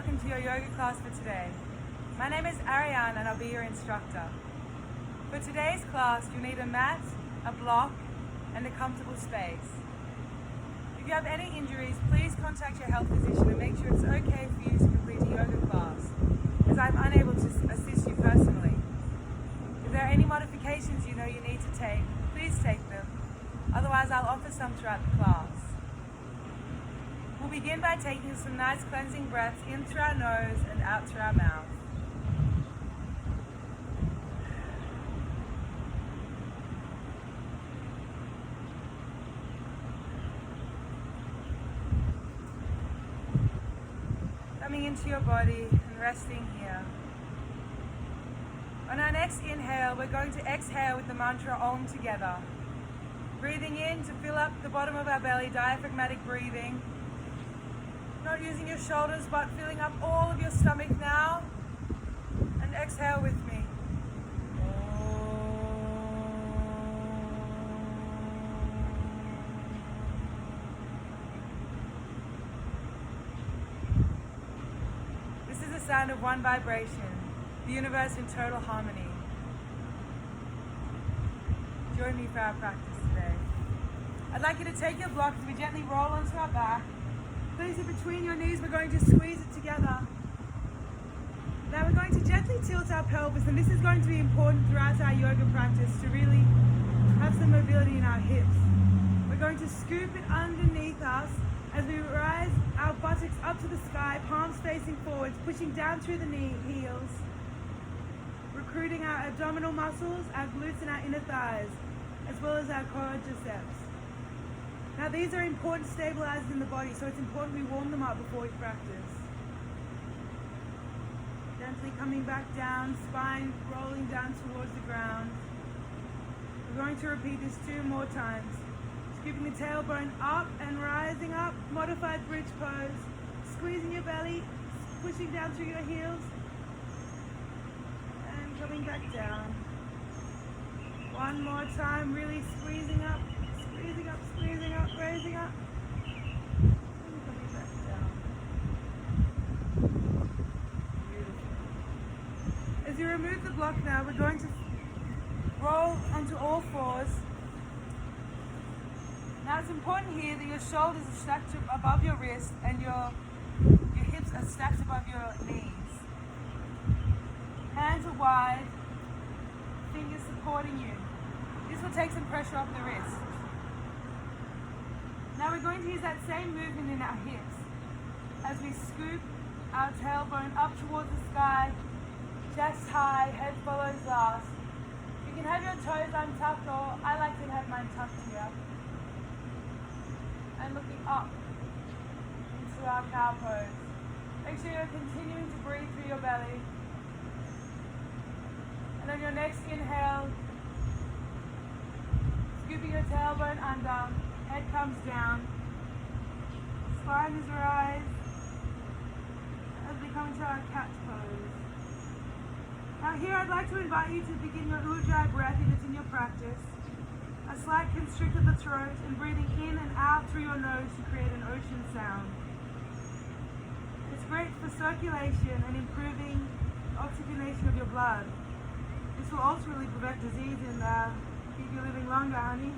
welcome to your yoga class for today. My name is Ariane and I'll be your instructor. For today's class, you'll need a mat, a block, and a comfortable space. If you have any injuries, please contact your health physician and make sure it's okay for you to complete a yoga class, as I'm unable to assist you personally. If there are any modifications you know you need to take, please take them. Otherwise, I'll offer some throughout the class. We'll begin by taking some nice cleansing breaths in through our nose and out through our mouth. Coming into your body and resting here. On our next inhale, we're going to exhale with the mantra Om together. Breathing in to fill up the bottom of our belly, diaphragmatic breathing. Not using your shoulders, but filling up all of your stomach now. And exhale with me. This is the sound of one vibration, the universe in total harmony. Join me for our practice today. I'd like you to take your block as we gently roll onto our back. Place it between your knees, we're going to squeeze it together. Now we're going to gently tilt our pelvis, and this is going to be important throughout our yoga practice to really have some mobility in our hips. We're going to scoop it underneath us as we rise our buttocks up to the sky, palms facing forwards, pushing down through the heels, recruiting our abdominal muscles, our glutes and our inner thighs, as well as our quadriceps. Now these are important stabilizers in the body, so it's important we warm them up before we practice. Gently coming back down, spine rolling down towards the ground. We're going to repeat this 2 more times. Scooping the tailbone up and rising up, modified bridge pose. Squeezing your belly, pushing down through your heels. And coming back down. One more time, really squeezing up, squeezing up, squeezing up, raising up. And coming back down. Beautiful. As you remove the block now, we're going to roll onto all fours. Now it's important here that your shoulders are stacked above your wrist and your hips are stacked above your knees. Hands are wide, fingers supporting you. This will take some pressure off the wrist. Now we're going to use that same movement in our hips as we scoop our tailbone up towards the sky, chest high, head follows last. You can have your toes untucked, or I like to have mine tucked here. And looking up into our cow pose. Make sure you're continuing to breathe through your belly. And on your next inhale, scooping your tailbone under, head comes down, spine is raised as we come into our cat pose. Now here I'd like to invite you to begin your Ujjayi breath if it's in your practice. A slight constrict of the throat and breathing in and out through your nose to create an ocean sound. It's great for circulation and improving oxygenation of your blood. This will ultimately prevent disease and keep you living longer, honey.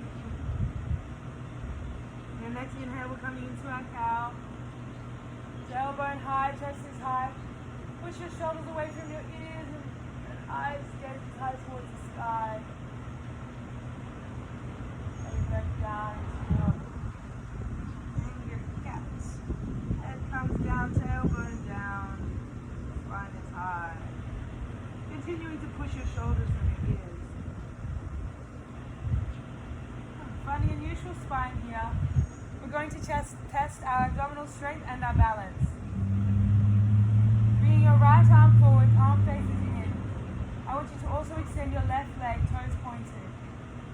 Your next inhale, we're coming into our cow. Tailbone high, chest is high. Push your shoulders away from your ears and eyes gaze high towards the sky. Back down into your cat. Head comes down, tailbone down, spine is high. Continuing to push your shoulders from your ears. Finding a neutral spine here. We're going to test our abdominal strength and our balance. Bringing your right arm forward, palm faces in. I want you to also extend your left leg, toes pointed.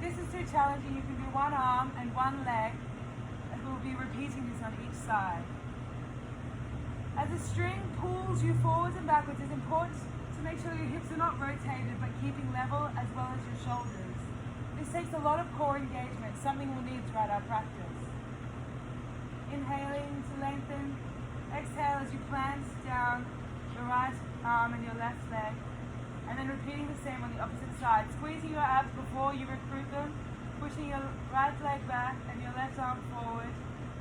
If this is too challenging, you can do one arm and one leg, and we'll be repeating this on each side. As the string pulls you forwards and backwards, it's important to make sure your hips are not rotated, but keeping level as well as your shoulders. This takes a lot of core engagement, something we'll need throughout our practice. Inhaling to lengthen Exhale as you plant down your right arm and your left leg. And then repeating the same on the opposite side. Squeezing your abs before you recruit them. Pushing your right leg back and your left arm forward.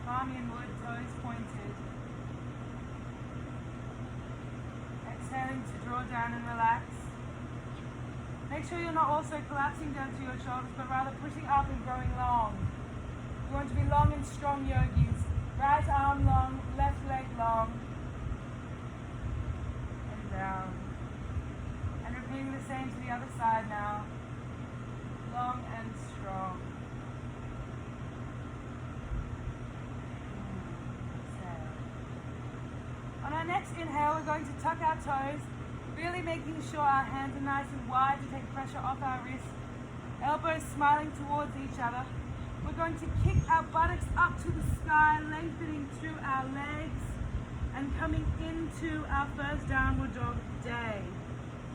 Palm inward, toes pointed. Exhaling to draw down and relax. Make sure you're not also collapsing down to your shoulders, but rather pushing up and growing long. You want to be long and strong yogis. Right arm long, left leg long. And down. And repeating the same to the other side now. Long and strong. Exhale. On our next inhale, we're going to tuck our toes, really making sure our hands are nice and wide to take pressure off our wrists. Elbows smiling towards each other. We're going to kick our buttocks up to the sky, lengthening through our legs and coming into our first downward dog day.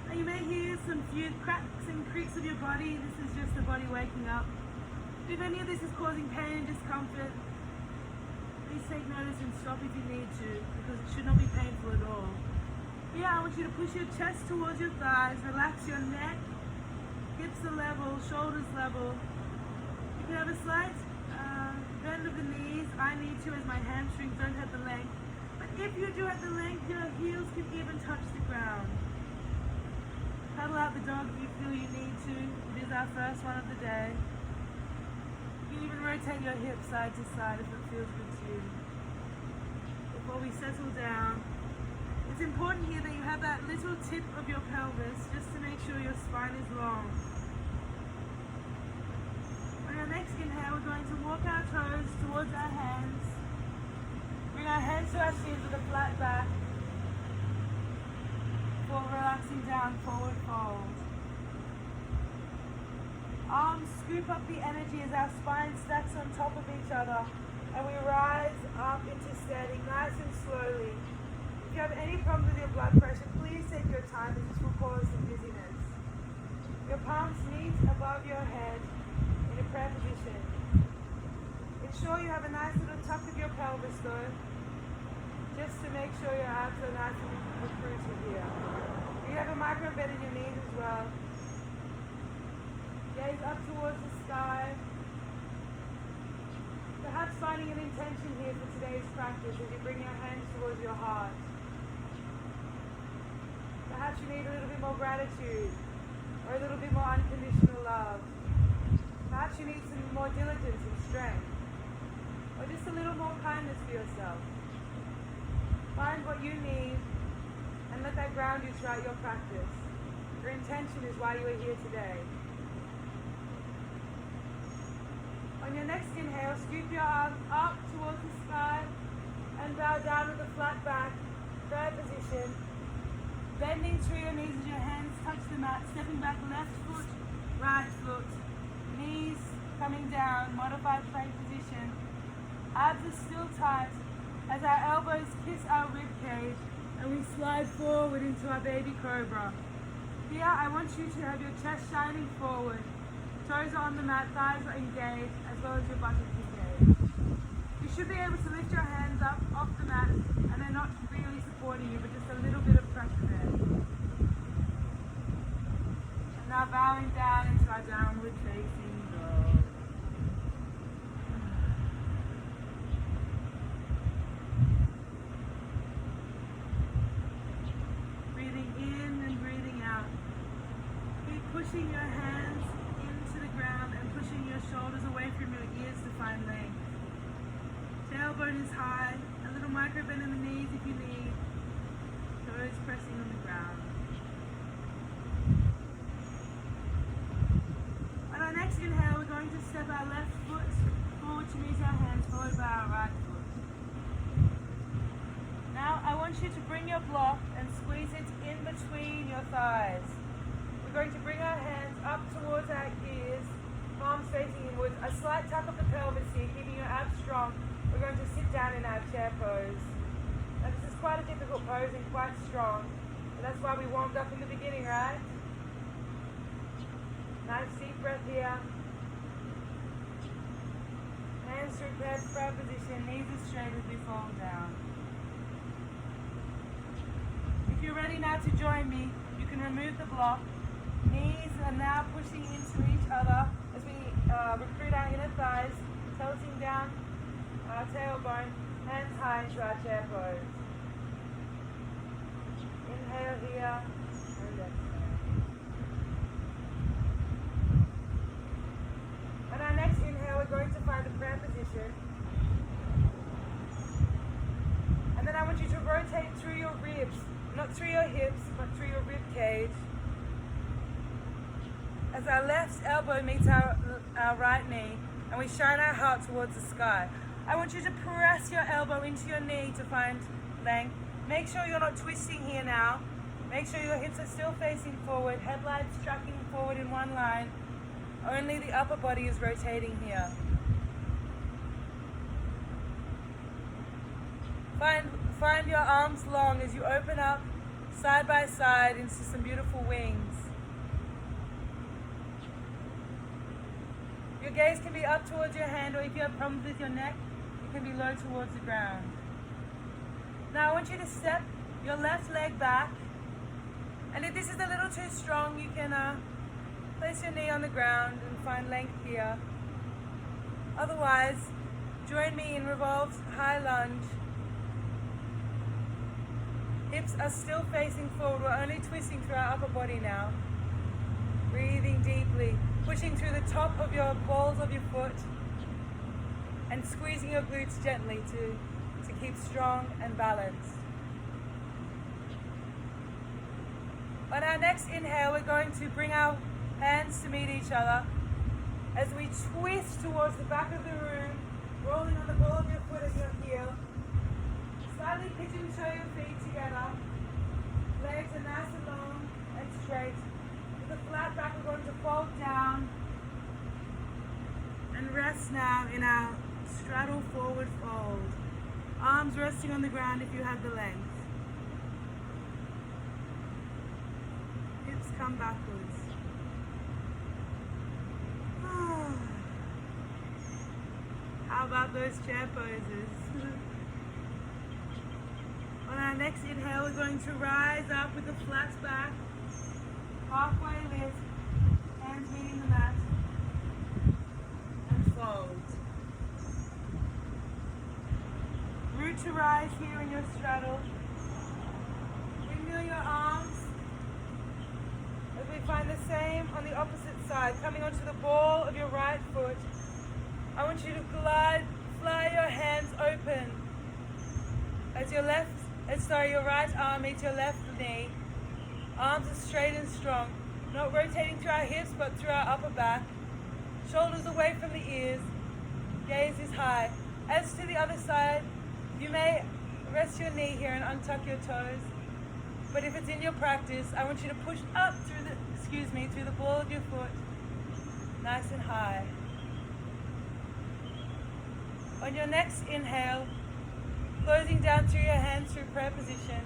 Now you may hear some few cracks and creaks of your body. This is just the body waking up. If any of this is causing pain and discomfort, please take notice and stop if you need to, because it should not be painful at all. Here I want you to push your chest towards your thighs, relax your neck, hips are level, shoulders level. You can have a slight bend of the knees. I need to, as my hamstrings don't have the length. But if you do have the length, your heels can even touch the ground. Paddle out the dog if you feel you need to. It is our first one of the day. You can even rotate your hips side to side if it feels good to you. Before we settle down, it's important here that you have that little tip of your pelvis just to make sure your spine is long. On our next inhale, we're going to walk our toes towards our hands. Bring our hands to our shins with a flat back. Before relaxing down, forward fold. Arms scoop up the energy as our spine stacks on top of each other. And we rise up into standing nice and slowly. If you have any problems with your blood pressure, please take your time. This will cause some dizziness. Your palms meet above your head in a prayer position. Ensure you have a nice little tuck of your pelvis though, just to make sure your abs are nice and recruited here. You have a micro bend in your knees as well. Gaze up towards the sky. Perhaps finding an intention here for today's practice as you bring your hands towards your heart. Perhaps you need a little bit more gratitude or a little bit more unconditional love. Perhaps you need some more diligence and strength, or just a little more kindness for yourself. Find what you need and let that ground you throughout your practice. Your intention is why you are here today. On your next inhale, scoop your arms up towards the sky and bow down with a flat back, prayer position. Bending through your knees as your hands touch the mat, stepping back left foot, right foot. Knees coming down, modified plank position. Abs are still tight as our elbows kiss our rib cage and we slide forward into our baby cobra. Here I want you to have your chest shining forward. Toes are on the mat, thighs are engaged, as well as your buttocks engaged. You should be able to lift your hands up off the mat and they're not really supporting you, but just a little bit of pressure there. And now bowing down into our downward facing dog. Breathing in and breathing out. Keep pushing your hands into the ground and pushing your shoulders away from your ears to find length. Tailbone is high, a little micro bend in the knees if you need. Toes pressing on the ground. On our next inhale, we're going to step our left foot forward to meet our hands, followed by our right foot. Now I want you to bring your block and squeeze it in between your thighs. We're going to bring our hands up towards our ears, palms facing inwards, a slight tuck of the pelvis here, keeping your abs strong. We're going to sit down in our chair pose. Now this is quite a difficult pose and quite strong, but that's why we warmed up in the beginning, right? Nice deep breath here. Hands through prayer position, knees as straight as we fall down. you're ready now to join me, you can remove the block. Knees are now pushing into each other as we recruit our inner thighs, tilting down our tailbone, hands high into our chair pose. Inhale here and exhale. On our next inhale, we're going to find a prayer position. And then I want you to rotate through your ribs, not through your hips, but through your rib cage. As our left elbow meets our right knee, and we shine our heart towards the sky. I want you to press your elbow into your knee to find length. Make sure you're not twisting here now. Make sure your hips are still facing forward, headlights tracking forward in one line. Only the upper body is rotating here. Find your arms long as you open up side by side into some beautiful wings. Your gaze can be up towards your hand, or if you have problems with your neck, it can be low towards the ground. Now I want you to step your left leg back, and if this is a little too strong, you can place your knee on the ground and find length here. Otherwise, join me in revolved high lunge. Hips are still facing forward, we're only twisting through our upper body now. Breathing deeply, pushing through the top of your balls of your foot and squeezing your glutes gently to keep strong and balanced. On our next inhale, we're going to bring our hands to meet each other as we twist towards the back of the room, rolling on the ball of your foot as your heel. Slightly pigeon toe your feet together. Legs are nice and long and straight. With a flat back, we're going to fold down and rest now in our straddle forward fold. Arms resting on the ground if you have the length. Hips come backwards. How about those chair poses? On our next inhale, we're going to rise up with a flat back, halfway lift, hands meeting the mat, and fold. Root to rise here in your straddle. Windmill your arms as we find the same on the opposite side, coming onto the ball of your right foot. I want you to fly your hands open as your right arm meets your left knee. Arms are straight and strong, not rotating through our hips but through our upper back. Shoulders away from the ears, gaze is high. As to the other side, you may rest your knee here and untuck your toes. But if it's in your practice, I want you to push up through the ball of your foot, nice and high. On your next inhale, closing down through your hands through prayer position.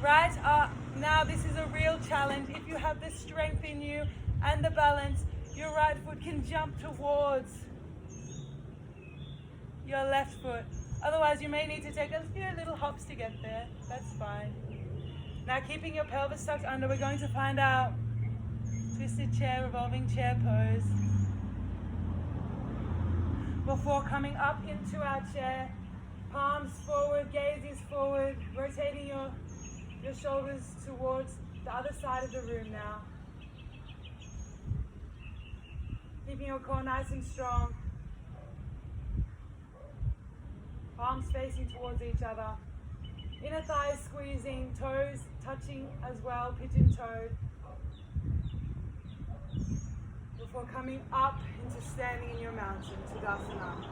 Right up. Now this is a real challenge. If you have the strength in you and the balance, your right foot can jump towards your left foot. Otherwise, you may need to take a few little hops to get there. That's fine. Now, keeping your pelvis tucked under, we're going to find our twisted chair, revolving chair pose. Before coming up into our chair, palms forward, gaze is forward, rotating your shoulders towards the other side of the room now. Keeping your core nice and strong. Palms facing towards each other. Inner thighs squeezing, toes touching as well, pigeon-toed. Before coming up into standing in your mountain, Tadasana.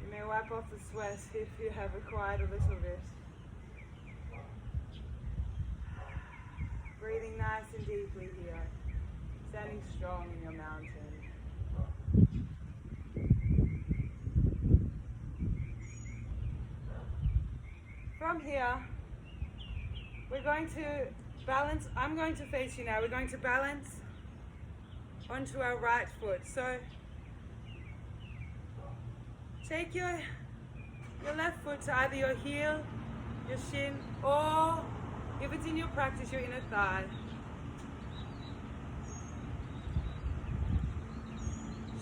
You may wipe off the sweat if you have required a little bit. Breathing nice and deeply here. Standing strong in your mountain. From here, we're going to balance. I'm going to face you now. We're going to balance onto our right foot. So take your your left foot to either your heel, your shin, or if it's in your practice, your inner thigh.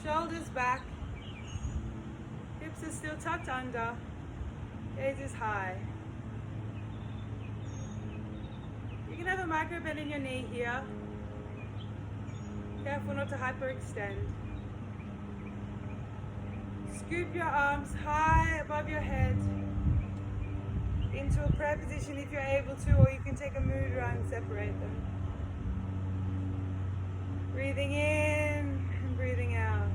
Shoulders back, hips are still tucked under, gaze is high. You can have a micro bend in your knee here. Careful not to hyperextend. Scoop your arms high above your head into a prayer position if you're able to, or you can take a mudra and separate them. Breathing in and breathing out.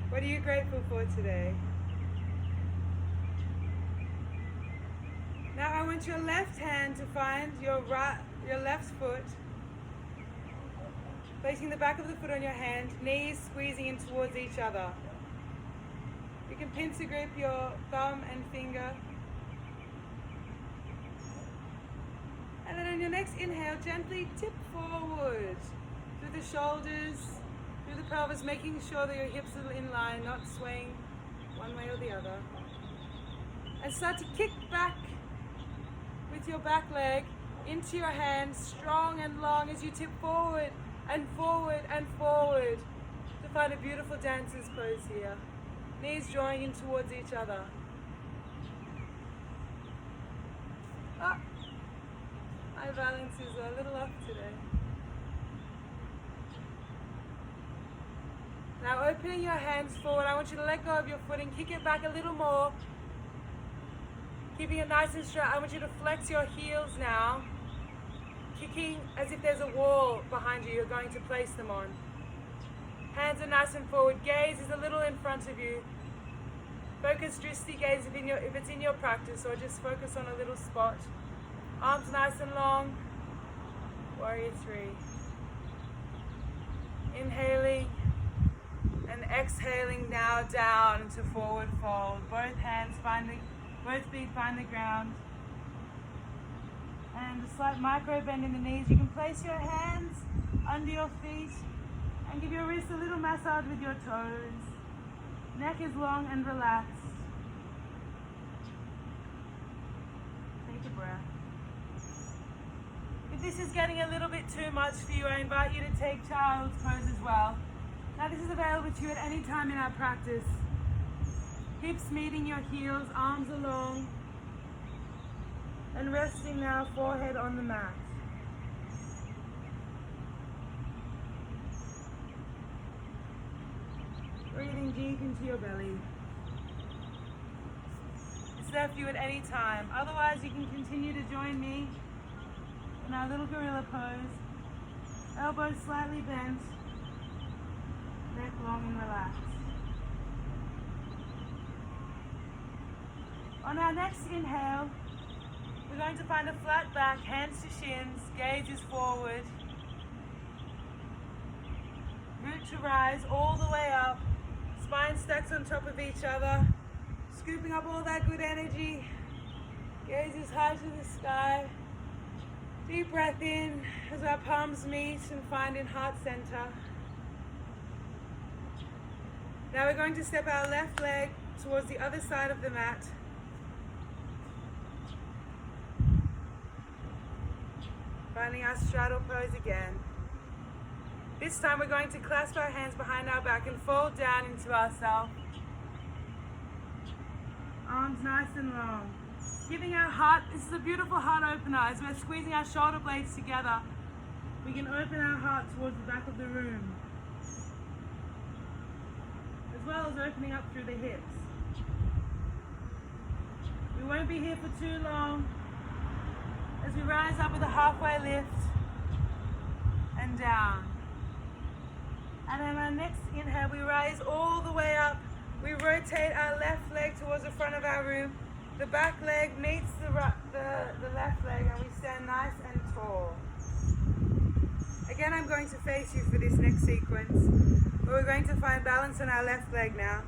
What are you grateful for today? Now I want your left hand to find your left foot, placing the back of the foot on your hand, knees squeezing in towards each other. You can pincer grip your thumb and finger. And then on your next inhale, gently tip forward through the shoulders, through the pelvis, making sure that your hips are in line, not swaying one way or the other. And start to kick back with your back leg into your hands, strong and long as you tip forward and forward and forward to find a beautiful dancer's pose here. Knees drawing in towards each other. Oh, my balance is a little off today. Now opening your hands forward, I want you to let go of your footing, kick it back a little more. Keeping it nice and straight, I want you to flex your heels now. Kicking as if there's a wall behind you you're going to place them on. Hands are nice and forward. Gaze is a little in front of you. Focus drishti gaze if it's in your practice, or just focus on a little spot. Arms nice and long. Warrior 3. Inhaling and exhaling now down to forward fold. Both feet find the ground. And a slight micro bend in the knees. You can place your hands under your feet and give your wrists a little massage with your toes. Neck is long and relaxed. Take a breath. If this is getting a little bit too much for you, I invite you to take child's pose as well. Now this is available to you at any time in our practice. Hips meeting your heels, arms along. And resting now, forehead on the mat. Breathing deep into your belly. It's there for you at any time. Otherwise, you can continue to join me in our little gorilla pose. Elbows slightly bent, neck long and relaxed. On our next inhale, we're going to find a flat back, hands to shins, gaze is forward. Root to rise all the way up, spine stacks on top of each other, scooping up all that good energy. Gaze is high to the sky. Deep breath in as our palms meet and find in heart center. Now we're going to step our left leg towards the other side of the mat. Finding our straddle pose again. This time we're going to clasp our hands behind our back and fold down into ourselves. Arms nice and long. Giving our heart, this is a beautiful heart opener. As we're squeezing our shoulder blades together, we can open our heart towards the back of the room. As well as opening up through the hips. We won't be here for too long. As we rise up with a halfway lift and down. And on our next inhale, we rise all the way up. We rotate our left leg towards the front of our room. The back leg meets the left leg and we stand nice and tall. Again, I'm going to face you for this next sequence. But we're going to find balance on our left leg now.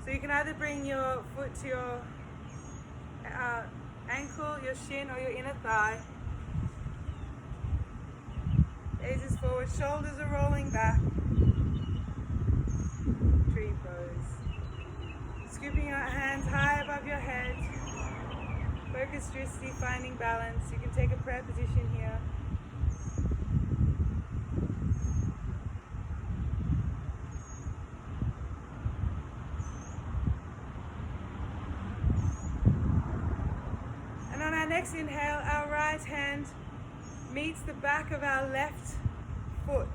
So you can either bring your foot to your ankle, your shin, or your inner thigh. Gaze is forward, shoulders are rolling back. Tree pose. Scooping our Focus Drishti, finding balance. You can take a prayer position here. And on our next inhale, our right hand meets the back of our left foot.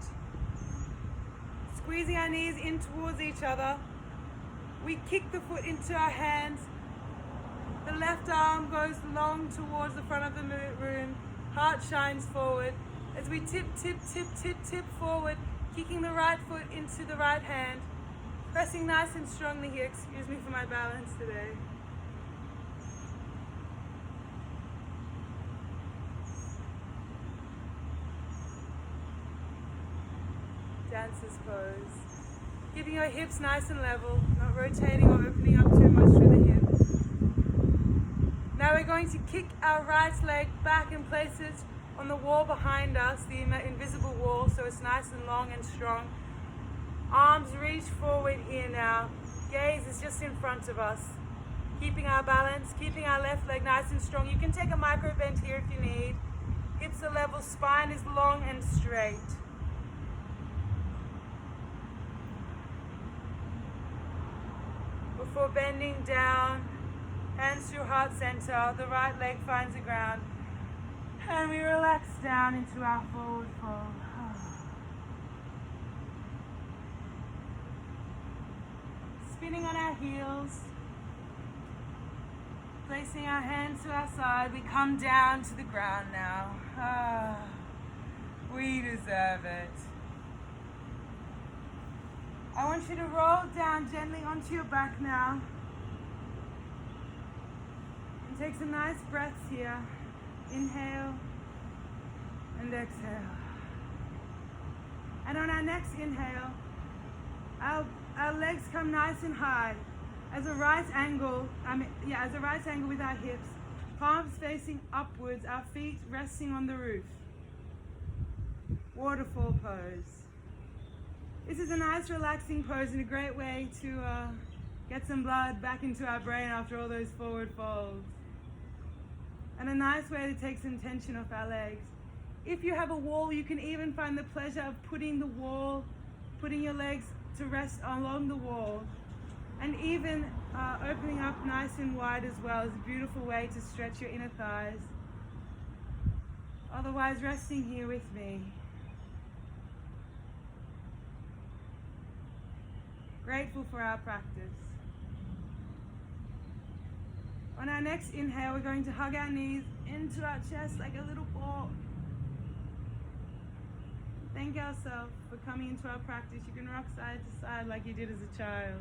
Squeezing our knees in towards each other. We kick the foot into our hands. The left arm goes long towards the front of the room. Heart shines forward. As we tip, tip, tip, tip, tip forward, kicking the right foot into the right hand. Pressing nice and strongly here. Excuse me for my balance today. Dancer's pose. Keeping your hips nice and level, not rotating or opening up too much through the hips. Now we're going to kick our right leg back and place it on the wall behind us, the invisible wall, so it's nice and long and strong. Arms reach forward here now. Gaze is just in front of us. Keeping our balance, keeping our left leg nice and strong. You can take a micro bend here if you need. Hips are level, spine is long and straight. Before bending down, hands to your heart center, the right leg finds the ground, and we relax down into our forward fold. Spinning on our heels, placing our hands to our side, we come down to the ground now. We deserve it. I want you to roll down gently onto your back now. And take some nice breaths here. Inhale and exhale. And on our next inhale, our legs come nice and high as a right angle, as a right angle with our hips. Palms facing upwards, our feet resting on the roof. Waterfall pose. This is a nice relaxing pose and a great way to get some blood back into our brain after all those forward folds. And a nice way to take some tension off our legs. If you have a wall, you can even find the pleasure of putting your legs to rest along the wall. And even opening up nice and wide as well is a beautiful way to stretch your inner thighs. Otherwise, resting here with me. Grateful for our practice. On our next inhale, we're going to hug our knees into our chest like a little ball. Thank ourselves for coming into our practice. You can rock side to side like you did as a child.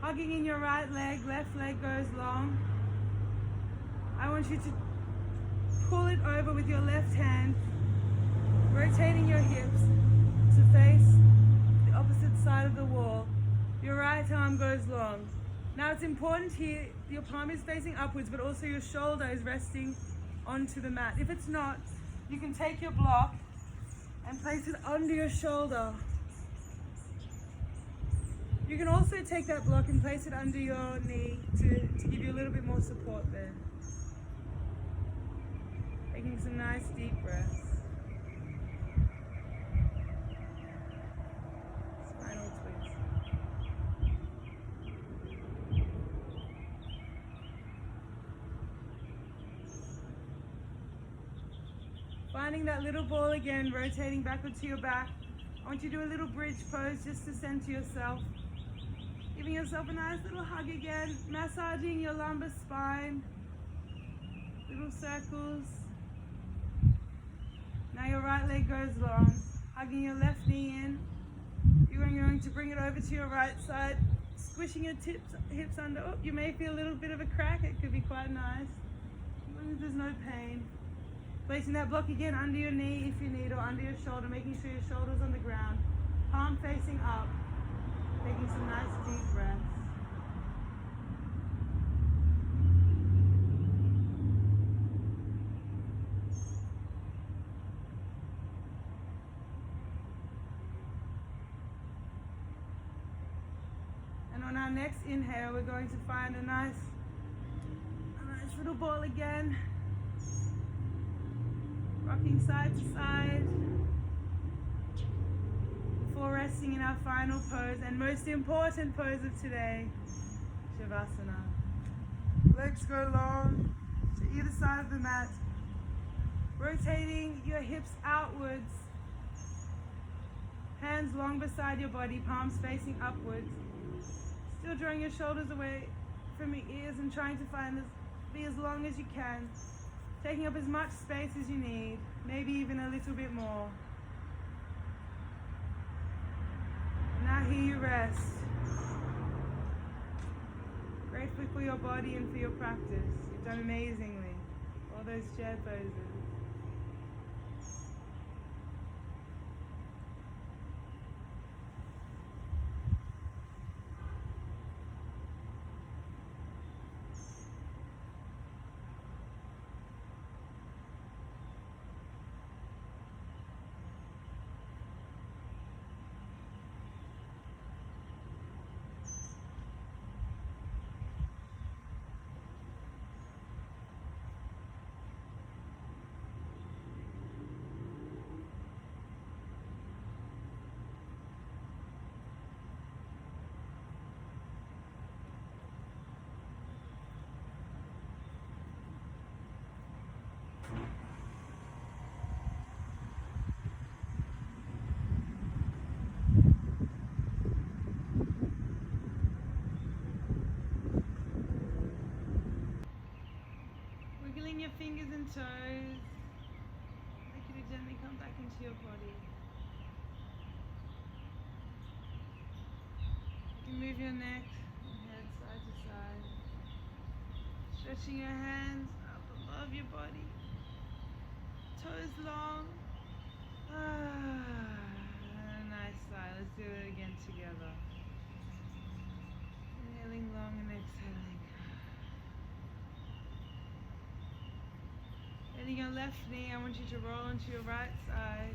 Hugging in your right leg, left leg goes long. I want you to pull it over with your left hand, rotating your hips to face the opposite side of the wall. Your right arm goes long. Now it's important here, your palm is facing upwards, but also your shoulder is resting onto the mat. If it's not, you can take your block and place it under your shoulder. You can also take that block and place it under your knee to give you a little bit more support there. Taking some nice deep breaths. Spinal twist. Finding that little ball again, rotating backward to your back. I want you to do a little bridge pose just to center yourself. Giving yourself a nice little hug again, massaging your lumbar spine. Little circles. Now your right leg goes long, hugging your left knee in. You're going to bring it over to your right side, squishing your hips under. Oh, you may feel a little bit of a crack, it could be quite nice, as long as there's no pain. Placing that block again under your knee if you need, or under your shoulder, making sure your shoulder's on the ground. Palm facing up, taking some nice deep breaths. And on our next inhale, we're going to find a nice little ball again. Rocking side to side. Before resting in our final pose and most important pose of today, Shavasana. Legs go long to either side of the mat. Rotating your hips outwards. Hands long beside your body, palms facing upwards. Still drawing your shoulders away from your ears and trying to be as long as you can. Taking up as much space as you need, maybe even a little bit more. Now here you rest. Grateful for your body and for your practice. You've done amazingly. All those chair poses. Wiggling your fingers and toes. Like you to gently come back into your body. You can move your neck and head side to side. Stretching your hands up above your body. Toes long. Nice sigh. Let's do it again together. Inhaling long and exhaling. Bending your left knee, I want you to roll onto your right side.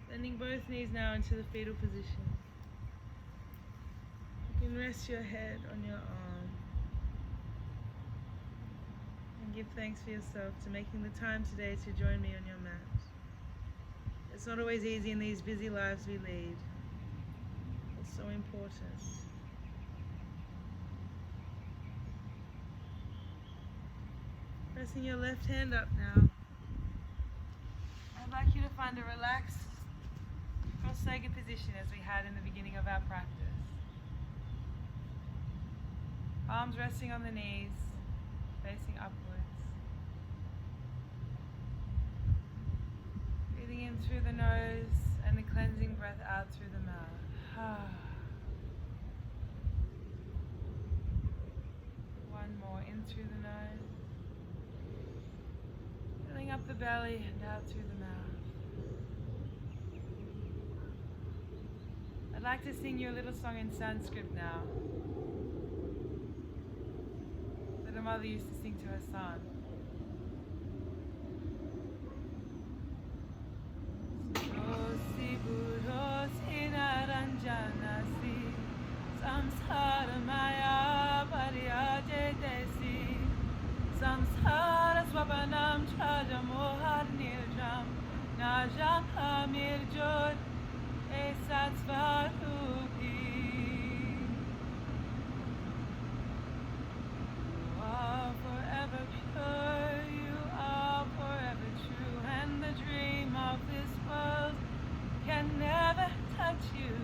Bending both knees now into the fetal position. You can rest your head on your arm. And give thanks for yourself to making the time today to join me on your mat. It's not always easy in these busy lives we lead. It's so important. Pressing your left hand up now. I'd like you to find a relaxed cross-legged position as we had in the beginning of our practice. Palms resting on the knees, facing upwards. Breathing in through the nose and a cleansing breath out through the mouth. One more, in through the nose. Filling up the belly and out through the mouth. I'd like to sing you a little song in Sanskrit now that a mother used to sing to her son. Sosi burosi naranjanasi samsara maya paryaje desi samsara swapanam chaja mohar niljam najam hamir jod esat svarupi. You are forever pure, you are forever true, and the dream of this world can never touch you.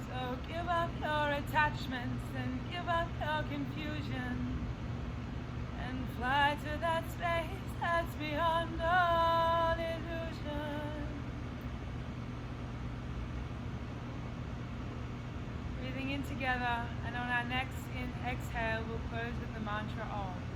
So give up your attachments and give up your confusion and fly to that space that's beyond all illusion. Breathing in together, and on our next exhale we'll close with the mantra Om.